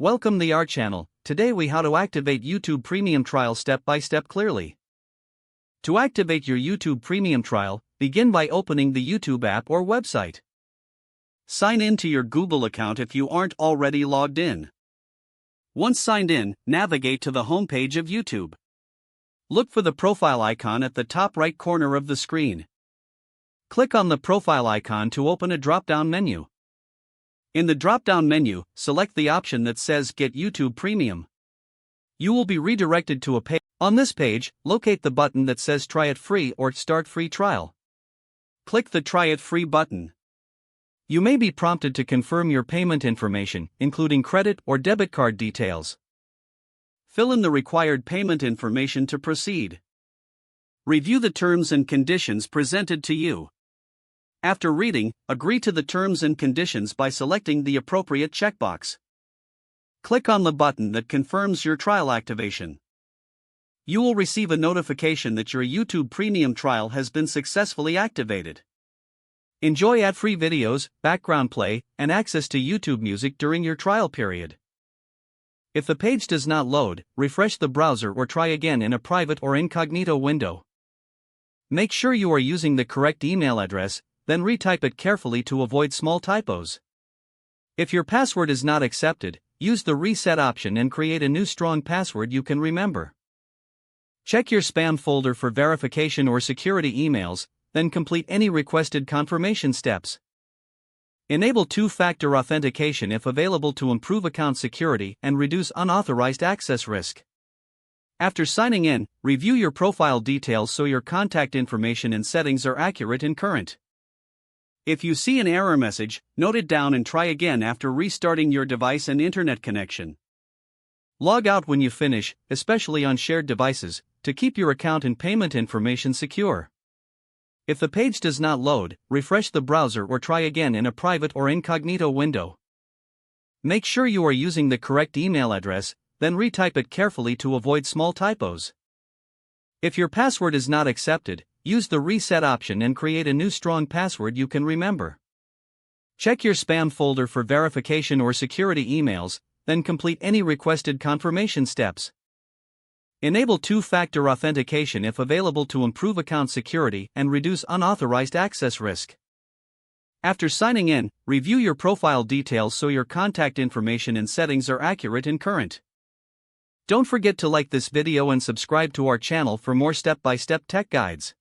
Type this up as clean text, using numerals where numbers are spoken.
Welcome to our channel. Today we how to activate YouTube Premium trial step by step clearly. To activate your YouTube Premium trial, begin by opening the YouTube app or website. Sign in to your Google account if you aren't already logged in. Once signed in, navigate to the homepage of YouTube. Look for the profile icon at the top right corner of the screen. Click on the profile icon to open a drop-down menu. In the drop-down menu, select the option that says Get YouTube Premium. You will be redirected to a page. On this page, locate the button that says Try It Free or Start Free Trial. Click the Try It Free button. You may be prompted to confirm your payment information, including credit or debit card details. Fill in the required payment information to proceed. Review the terms and conditions presented to you. After reading, agree to the terms and conditions by selecting the appropriate checkbox. Click on the button that confirms your trial activation. You will receive a notification that your YouTube Premium trial has been successfully activated. Enjoy ad-free videos, background play, and access to YouTube Music during your trial period. If the page does not load, refresh the browser or try again in a private or incognito window. Make sure you are using the correct email address, then retype it carefully to avoid small typos. If your password is not accepted, use the reset option and create a new strong password you can remember. Check your spam folder for verification or security emails, then complete any requested confirmation steps. Enable two-factor authentication if available to improve account security and reduce unauthorized access risk. After signing in, review your profile details so your contact information and settings are accurate and current. If you see an error message, note it down and try again after restarting your device and internet connection. Log out when you finish, especially on shared devices, to keep your account and payment information secure. If the page does not load, refresh the browser or try again in a private or incognito window. Make sure you are using the correct email address, then retype it carefully to avoid small typos. If your password is not accepted, use the reset option and create a new strong password you can remember. Check your spam folder for verification or security emails, then complete any requested confirmation steps. Enable two-factor authentication if available to improve account security and reduce unauthorized access risk. After signing in, review your profile details so your contact information and settings are accurate and current. Don't forget to like this video and subscribe to our channel for more step-by-step tech guides.